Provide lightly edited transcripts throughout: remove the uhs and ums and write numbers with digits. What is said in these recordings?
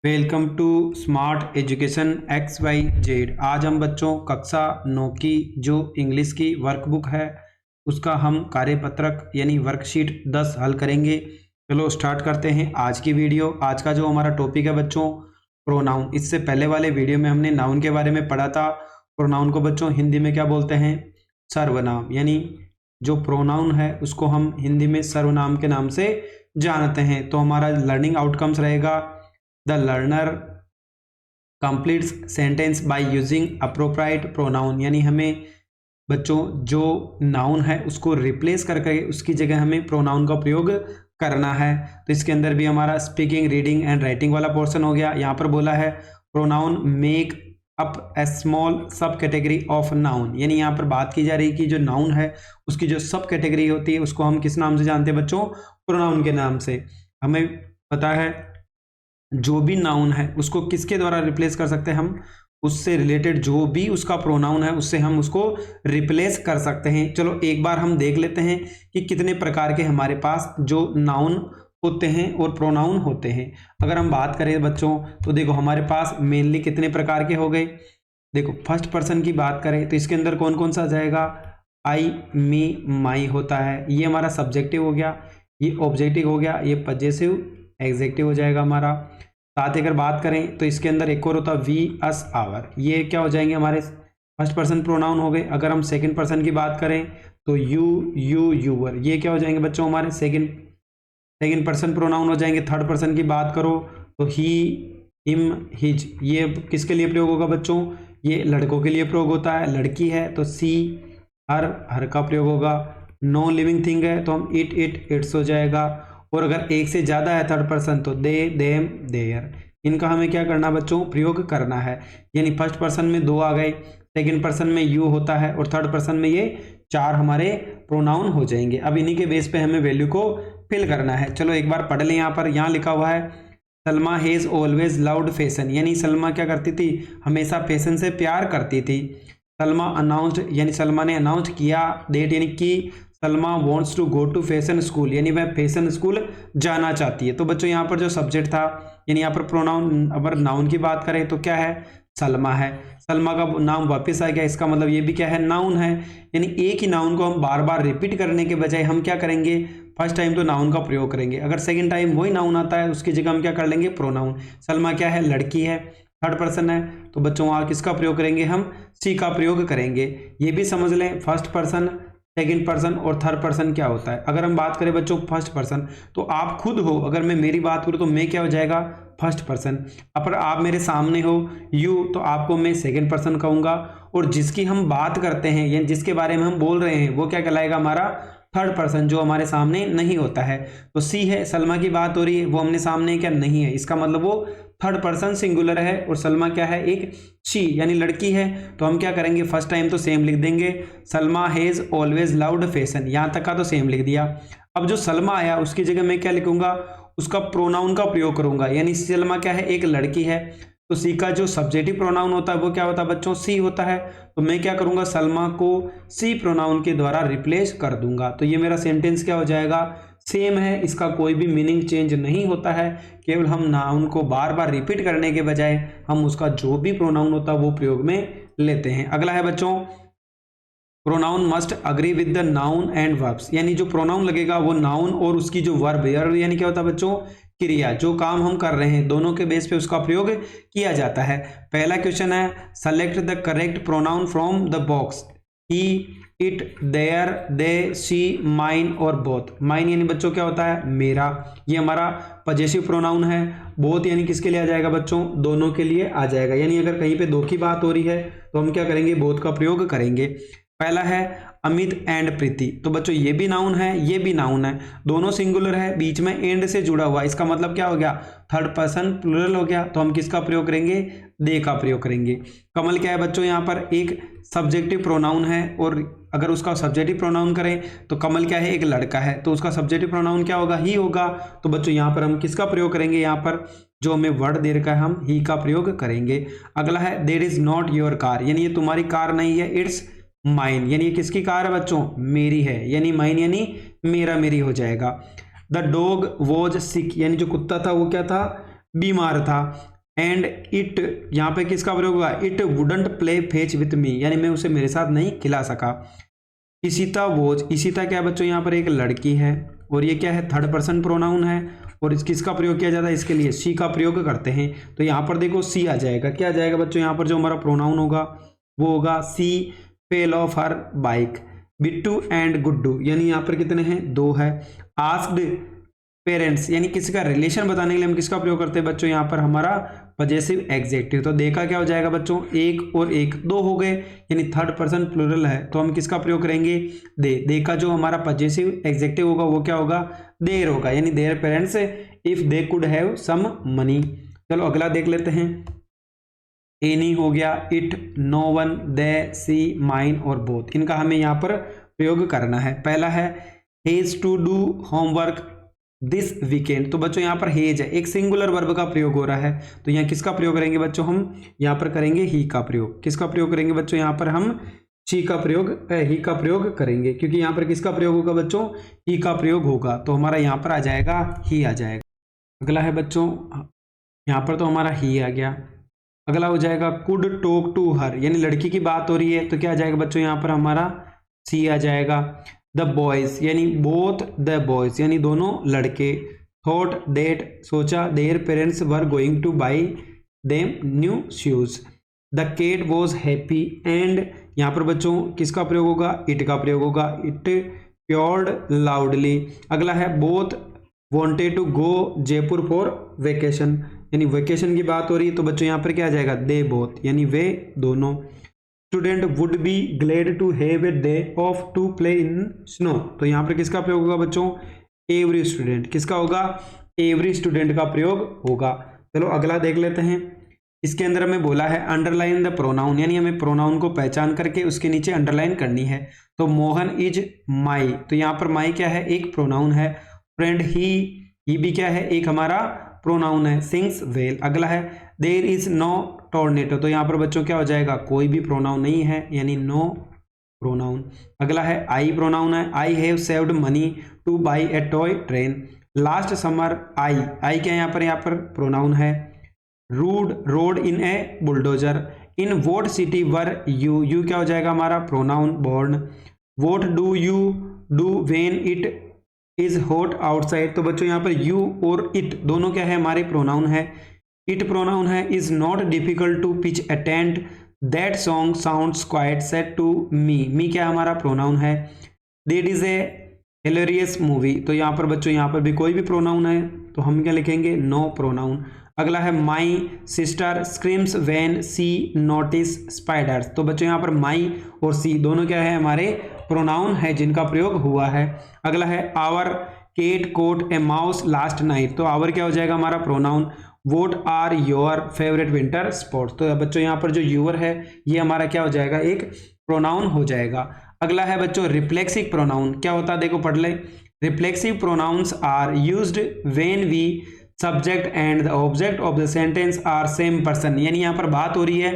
Welcome to smart education X Y Z. आज हम बच्चों कक्षा 9 की जो इंग्लिश की वर्कबुक है उसका हम कार्यपत्रक यानी वर्कशीट 10 हल करेंगे। चलो स्टार्ट करते हैं आज की वीडियो। आज का जो हमारा टॉपिक है बच्चों प्रोनाउन। इससे पहले वाले वीडियो में हमने नाउन के बारे में पढ़ा था। प्रोनाउन को बच्चों हिंदी में क्या बोलते हैं? सर्वनाम। यानी जो प्रोनाउन है उसको हम हिंदी में सर्वनाम के नाम से जानते हैं। तो हमारा लर्निंग आउटकम्स रहेगा The learner completes sentence by using appropriate pronoun। यानी हमें बच्चों जो नाउन है उसको रिप्लेस करके उसकी जगह हमें प्रोनाउन का प्रयोग करना है। तो इसके अंदर भी हमारा स्पीकिंग, रीडिंग एंड राइटिंग वाला पोर्शन हो गया। यहाँ पर बोला है प्रोनाउन मेक अप ए स्मॉल सब कैटेगरी ऑफ नाउन। यानी यहाँ पर बात की जा रही है कि जो नाउन है उसकी जो सब कैटेगरी होती है उसको हम किस नाम से जानते हैं बच्चों? प्रोनाउन के नाम से। हमें पता है जो भी नाउन है उसको किसके द्वारा रिप्लेस कर सकते हैं हम? उससे रिलेटेड जो भी उसका प्रोनाउन है उससे हम उसको रिप्लेस कर सकते हैं। चलो एक बार हम देख लेते हैं कि कितने प्रकार के हमारे पास जो नाउन होते हैं और प्रोनाउन होते हैं। अगर हम बात करें बच्चों तो देखो हमारे पास मेनली कितने प्रकार के हो गए। देखो फर्स्ट पर्सन की बात करें तो इसके अंदर कौन कौन सा आ जाएगा? आई, मी, माई होता है। ये हमारा सब्जेक्टिव हो गया, ये ऑब्जेक्टिव हो गया, ये पजेसिव एग्जेक्टिव हो जाएगा हमारा। साथ ही अगर बात करें तो इसके अंदर एक और होता है वी, अस, आवर। ये क्या हो जाएंगे? हमारे फर्स्ट पर्सन प्रोनाउन हो गए। अगर हम सेकंड पर्सन की बात करें तो यू, यू, यूवर। ये क्या हो जाएंगे बच्चों? हमारे सेकंड पर्सन प्रोनाउन हो जाएंगे। थर्ड पर्सन की बात करो तो ही, हिम, हिज। ये किसके लिए प्रयोग होगा बच्चों? ये लड़कों के लिए प्रयोग होता है। लड़की है तो सी, हर, हर का प्रयोग होगा। नो लिविंग थिंग है तो हम इट, इट्स हो जाएगा। और अगर एक से ज्यादा है थर्ड पर्सन तो दे, देम, देयर। इनका हमें क्या करना बच्चों? प्रयोग करना है। यानी फर्स्ट पर्सन में 2 आ गए, सेकंड पर्सन में यू होता है और थर्ड पर्सन में ये 4 हमारे प्रोनाउन हो जाएंगे। अब इन्हीं के बेस पे हमें वैल्यू को फिल करना है। चलो एक बार पढ़ लें। यहाँ पर यहाँ लिखा हुआ है Salma has always loved fashion. यानी सलमा क्या करती थी? हमेशा फैशन से प्यार करती थी। सलमा अनाउंस्ड, यानी सलमा ने अनाउंस किया। डेट यानी कि Salma wants to go to fashion school, यानी वह फैशन स्कूल जाना चाहती है। तो बच्चों यहाँ पर जो सब्जेक्ट था यानी यहाँ पर प्रोनाउन, अगर नाउन की बात करें तो क्या है? सलमा है। सलमा का नाम वापस आ गया, इसका मतलब ये भी क्या है? नाउन है। यानी एक ही नाउन को हम बार बार रिपीट करने के बजाय हम क्या करेंगे? फर्स्ट टाइम तो नाउन का प्रयोग करेंगे, अगर सेकेंड टाइम वही नाउन आता है उसकी जगह हम क्या कर लेंगे? प्रोनाउन। सलमा क्या है? लड़की है, थर्ड पर्सन है, तो बच्चों वहाँ किसका प्रयोग करेंगे? हम सी का प्रयोग करेंगे। ये भी समझ लें फर्स्ट पर्सन, सेकंड पर्सन और थर्ड पर्सन क्या होता है। अगर हम बात करें बच्चों फर्स्ट पर्सन तो आप खुद हो, अगर मैं मेरी बात करूं तो मैं क्या हो जाएगा? First person. अगर आप मेरे सामने हो यू तो आपको मैं सेकंड पर्सन कहूंगा। और जिसकी हम बात करते हैं या जिसके बारे में हम बोल रहे हैं वो क्या कहलाएगा? हमारा थर्ड पर्सन, जो हमारे सामने नहीं होता है। तो सी है, सलमा की बात हो रही है, वो हमने सामने क्या नहीं है, इसका मतलब वो थर्ड पर्सन सिंगुलर है। और सलमा क्या है? एक शी, यानी लड़की है। तो हम क्या करेंगे? फर्स्ट टाइम तो सेम लिख देंगे, Salma has always loved fashion. यहां तक का तो सेम लिख दिया। अब जो सलमा आया उसकी जगह मैं क्या लिखूंगा? उसका प्रोनाउन का प्रयोग करूंगा। यानी सलमा क्या है? एक लड़की है, तो सी का जो सब्जेक्टिव प्रोनाउन होता है वो क्या होता है बच्चों? सी होता है। तो मैं क्या करूंगा? सलमा को सी प्रोनाउन के द्वारा रिप्लेस कर दूंगा। तो ये मेरा सेंटेंस क्या हो जाएगा? सेम है, इसका कोई भी मीनिंग चेंज नहीं होता है। केवल हम नाउन को बार बार रिपीट करने के बजाय हम उसका जो भी प्रोनाउन होता है वो प्रयोग में लेते हैं। अगला है बच्चों pronoun must agree with the noun and verbs. यानी जो प्रोनाउन लगेगा वो नाउन और उसकी जो वर्ब यानी क्या होता है बच्चों? क्रिया, जो काम हम कर रहे हैं दोनों के बेस पे उसका प्रयोग किया जाता है। पहला क्वेश्चन है select the correct pronoun from the box. He, it, there, they, she, mine और बोथ। माइन यानी बच्चों क्या होता है? मेरा। ये हमारा पजेसिव प्रोनाउन है। बोथ यानी किसके लिए आ जाएगा बच्चों? दोनों के लिए आ जाएगा। यानी अगर कहीं पे दो की बात हो रही है तो हम क्या करेंगे? बोथ का प्रयोग करेंगे। पहला है अमित एंड प्रीति। तो बच्चों ये भी नाउन है, ये भी नाउन है, दोनों सिंगुलर है, बीच में एंड से जुड़ा हुआ। इसका मतलब क्या हो गया? थर्ड पर्सन प्लूरल हो गया। तो हम किसका प्रयोग करेंगे? दे का प्रयोग करेंगे। कमल क्या है बच्चों? यहाँ पर एक सब्जेक्टिव प्रोनाउन है और अगर उसका सब्जेक्टिव प्रोनाउन करें तो कमल क्या है? एक लड़का है, तो उसका सब्जेक्टिव प्रोनाउन क्या होगा? ही होगा। तो बच्चों यहाँ पर हम किसका प्रयोग करेंगे? यहाँ पर जो हमें वर्ड दे रखा है हम ही का प्रयोग करेंगे। अगला है there is not your car. यानी ये तुम्हारी कार नहीं है, इट्स माइन। यानी ये किसकी कार है बच्चों? मेरी है। यानी माइन यानी मेरा, मेरी हो जाएगा। The dog was sick. यानी जो कुत्ता था वो क्या था? बीमार था। एंड इट यहाँ पे किसका प्रयोग हुआ, it wouldn't play fetch with me, यानी मैं उसे मेरे साथ नहीं खिला सका। इशिता वॉज, इशिता क्या बच्चों यहाँ पर एक लड़की है और ये क्या है थर्ड पर्सन प्रोनाउन है और किसका प्रयोग किया जाता है इसके लिए, शी का प्रयोग करते हैं। तो यहाँ पर देखो सी आ जाएगा, क्या आ जाएगा बच्चों यहाँ पर जो हमारा प्रोनाउन होगा वो होगा she fell off her bike. Bittu and Guddu, यानी यहाँ पर कितने हैं, दो है। आस्क्ड पेरेंट्स, यानी किसी का रिलेशन बताने के लिए हम किसका प्रयोग करते हैं बच्चों यहाँ पर हमारा पजेसिव एग्जेक्टिव। तो देखा क्या हो जाएगा बच्चों, एक और एक दो हो गए, यानी थर्ड पर्सन प्लूरल है तो हम किसका प्रयोग करेंगे, दे। देखा जो हमारा पजेसिव एग्जेक्टिव होगा वो क्या होगा, देयर होगा, यानी their parents if they could have some money. चलो अगला देख लेते हैं। एनी हो गया, it, no one, they, she, mine और बोथ, इनका हमें यहाँ पर प्रयोग करना है। पहला है has to do homework this weekend, तो बच्चों यहाँ पर हेज है, एक सिंगुलर वर्ब का प्रयोग हो रहा है, तो यहाँ किसका प्रयोग करेंगे बच्चों, हम यहाँ पर करेंगे ही का प्रयोग। किसका प्रयोग करेंगे बच्चों, यहाँ पर हम शी का प्रयोग, ही का प्रयोग करेंगे, क्योंकि यहाँ पर किसका प्रयोग होगा बच्चों, ही का प्रयोग होगा, तो हमारा यहाँ पर आ जाएगा ही आ जाएगा। अगला है बच्चों, यहाँ पर तो हमारा ही आ गया। अगला हो जाएगा कुड टॉक टू हर, यानी लड़की की बात हो रही है तो क्या आ जाएगा बच्चों, यहाँ पर हमारा सी आ जाएगा। द बॉयज, यानी बोथ द बॉयज, यानी दोनों लड़के। थॉट दैट, सोचा, their parents were going to buy them new shoes. The cat was happy and, यहाँ पर बच्चों किसका प्रयोग होगा, इट का प्रयोग होगा, इट प्योर्ड लाउडली। अगला है both wanted to go Jaipur for vacation, यानी वेकेशन की बात हो रही है तो बच्चों यहाँ पर क्या आ जाएगा, दे बोथ, यानी वे दोनों। Student would be glad to have a day off to play in snow, तो यहाँ पर किसका प्रयोग होगा बच्चों, एवरी स्टूडेंट, किसका होगा, एवरी स्टूडेंट का प्रयोग होगा। चलो अगला देख लेते हैं। इसके अंदर हमें बोला है अंडरलाइन द प्रोनाउन, यानी हमें प्रोनाउन को पहचान करके उसके नीचे अंडरलाइन करनी है। तो मोहन इज माई, तो यहाँ पर माई क्या है, एक प्रोनाउन है। फ्रेंड ही भी क्या है, एक हमारा प्रोनाउन है। Sings well. अगला है देयर इज नो टोर्नेडो, तो यहाँ पर बच्चों क्या हो जाएगा, कोई भी प्रोनाउन नहीं है, यानी नो प्रोनाउन। अगला है आई प्रोनाउन है। I have saved money to buy a toy train. Last summer I क्या यहाँ पर प्रोनाउन है। Rode in a bulldozer. In what city were you क्या हो जाएगा हमारा pronoun born. What do you do when it is hot outside, तो बच्चों यहाँ पर यू और इट दोनों क्या है, हमारे प्रोनाउन है। इट प्रोनाउन है। Is not difficult to pitch a tent, that song sounds quite sad to me क्या हमारा प्रोनाउन है। That is a hilarious movie, तो यहाँ पर बच्चों यहाँ पर भी कोई भी प्रोनाउन है तो हम क्या लिखेंगे, नो प्रोनाउन। अगला है my sister screams when she notice spiders, तो बच्चों यहाँ पर माई और सी दोनों क्या है, हमारे प्रोनाउन है जिनका प्रयोग हुआ है। अगला है our cat caught a mouse last night, तो आवर क्या हो जाएगा हमारा pronoun. What are your favourite winter sports, तो बच्चों यहाँ पर जो यूर है ये हमारा क्या हो जाएगा, एक प्रोनाउन हो जाएगा। अगला है बच्चों रिफ्लेक्सिव प्रोनाउन, क्या होता है देखो पढ़ ले। Reflexive pronouns are used when we subject and the object of the sentence are same person, यानी यहाँ पर बात हो रही है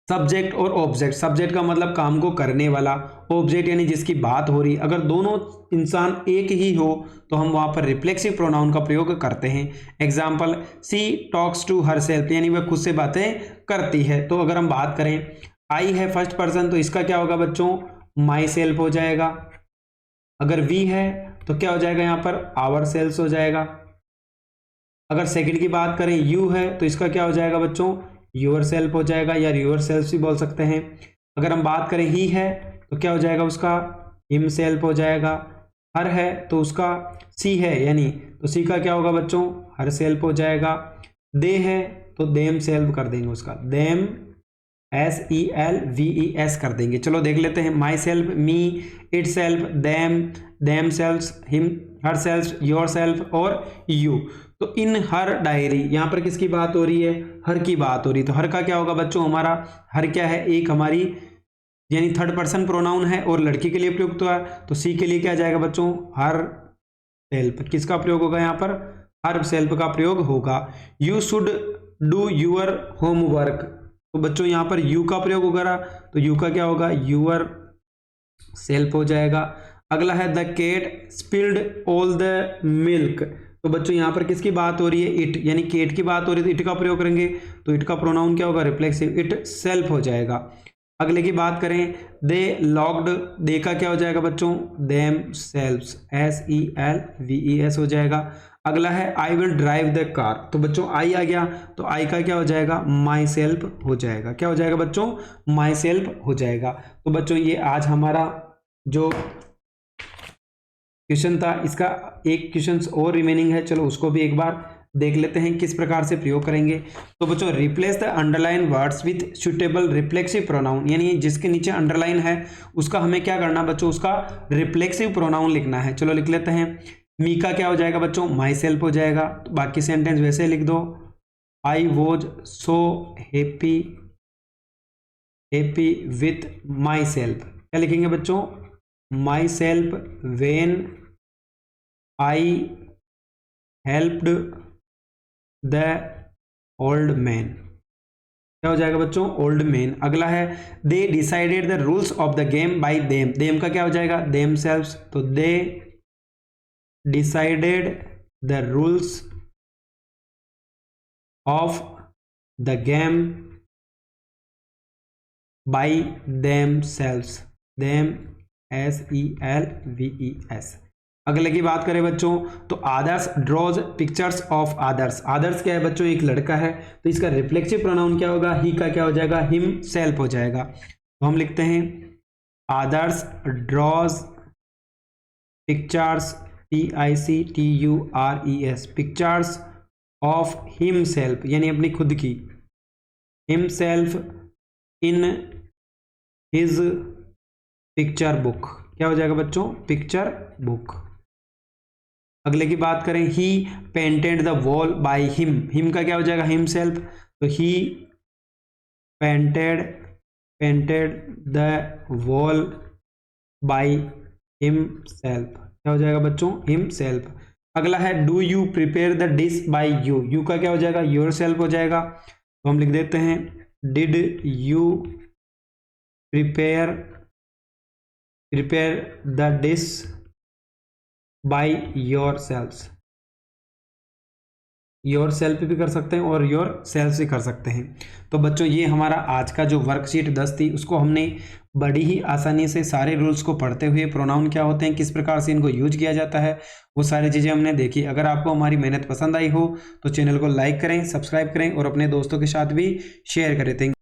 सब्जेक्ट और ऑब्जेक्ट। सब्जेक्ट का मतलब काम को करने वाला, ऑब्जेक्ट यानी जिसकी बात हो रही, अगर दोनों इंसान एक ही हो तो हम वहां पर रिफ्लेक्सिव प्रोनाउन का प्रयोग करते हैं। Example she talks to herself, यानी वह खुद से बातें करती है। तो अगर हम बात करें आई है फर्स्ट पर्सन तो इसका क्या होगा बच्चों, माई सेल्फ हो जाएगा। अगर वी है तो क्या हो जाएगा यहाँ पर, आवर सेल्फ हो जाएगा। अगर सेकंड की बात करें यू है तो इसका क्या हो जाएगा बच्चों, योर सेल्फ हो जाएगा, या योर सेल्फ भी बोल सकते हैं। अगर हम बात करें ही है तो क्या हो जाएगा उसका, हिम सेल्फ हो जाएगा। हर है तो उसका सी है, यानी तो सी का क्या होगा बच्चों, हर सेल्फ हो जाएगा। दे है तो देम सेल्फ कर देंगे उसका, देम SELVES कर देंगे। चलो देख लेते हैं। My self, me, it self, them self, him, her self, your self और यू। तो इन हर डायरी, यहाँ पर किसकी बात हो रही है, हर की बात हो रही है। तो हर का क्या होगा बच्चों, हमारा हर क्या है, एक हमारी यानी थर्ड पर्सन प्रोनाउन है और लड़की के लिए प्रयुक्त हुआ है। तो सी के लिए क्या जाएगा बच्चों, हर सेल्फ। किसका प्रयोग होगा यहाँ पर, हर सेल्फ का प्रयोग होगा। You should do your homework, तो बच्चों यहाँ पर यू का प्रयोग होगा तो यू का क्या होगा, यूर सेल्फ हो जाएगा। अगला है the cat spilled all the milk, तो बच्चों यहाँ पर किसकी बात हो रही है, इट, यानी कि इट की बात हो रही है तो इट का प्रयोग करेंगे, तो इट का प्रोनाउन क्या होगा, रिफ्लेक्सिव, इट सेल्फ हो जाएगा। अगले की बात करें, दे लॉक्ड, दे का क्या हो जाएगा बच्चों, देम सेल्व्स, SELVES हो जाएगा। अगला है I will drive the car, तो बच्चों आई आ गया, तो आई का क्या हो जाएगा, माई सेल्फ हो जाएगा। क्या हो जाएगा बच्चों, माई सेल्फ हो जाएगा। तो बच्चों ये आज हमारा जो क्वेश्चन था, इसका एक क्वेश्चन और रिमेनिंग है, चलो उसको भी एक बार देख लेते हैं किस प्रकार से प्रयोग करेंगे। तो बच्चों replace the underline words with suitable reflexive pronoun, यानी जिसके नीचे अंडरलाइन है उसका हमें क्या करना बच्चों, उसका रिफ्लेक्सिव प्रोनाउन लिखना है। चलो लिख लेते हैं। मी का क्या हो जाएगा बच्चों, माई सेल्फ हो जाएगा। तो बाकी सेंटेंस वैसे लिख दो, I was so happy with my self. क्या लिखेंगे बच्चों, my self when I helped the old man. क्या हो जाएगा बच्चों, ओल्ड मैन। अगला है, they decided the rules of the game bye them, them का क्या हो जाएगा, देम सेल्व्स, तो they decided the rules of the game bye them selves, them SELVES। अगले की बात करें बच्चों, तो आदर्श ड्रॉज पिक्चर्स ऑफ आदर्श, आदर्श क्या है बच्चों, एक लड़का है, तो इसका रिफ्लेक्सिव प्रोनाउन क्या होगा, ही का क्या हो जाएगा, हिम सेल्फ हो जाएगा। तो हम लिखते हैं Adarsh draws pictures, PICTURES, pictures of himself, यानी अपनी खुद की, himself in his picture book. क्या हो जाएगा बच्चों, पिक्चर बुक। अगले की बात करें, he painted the wall by him, him का क्या हो जाएगा, हिम सेल्फ, तो he painted the wall by himself. क्या हो जाएगा बच्चों, हिम सेल्फ। अगला है, do you prepare the dish by you, you का क्या हो जाएगा, योर सेल्फ हो जाएगा। तो हम लिख देते हैं, did you prepare the dish by your self, your self भी कर सकते हैं और योर सेल्फ भी कर सकते हैं। तो बच्चों ये हमारा आज का जो वर्कशीट 10 थी, उसको हमने बड़ी ही आसानी से सारे रूल्स को पढ़ते हुए, प्रोनाउन क्या होते हैं, किस प्रकार से इनको यूज किया जाता है, वो सारी चीज़ें हमने देखी। अगर आपको हमारी मेहनत पसंद आई हो तो चैनल को लाइक करें, सब्सक्राइब करें और अपने दोस्तों के साथ भी शेयर करें।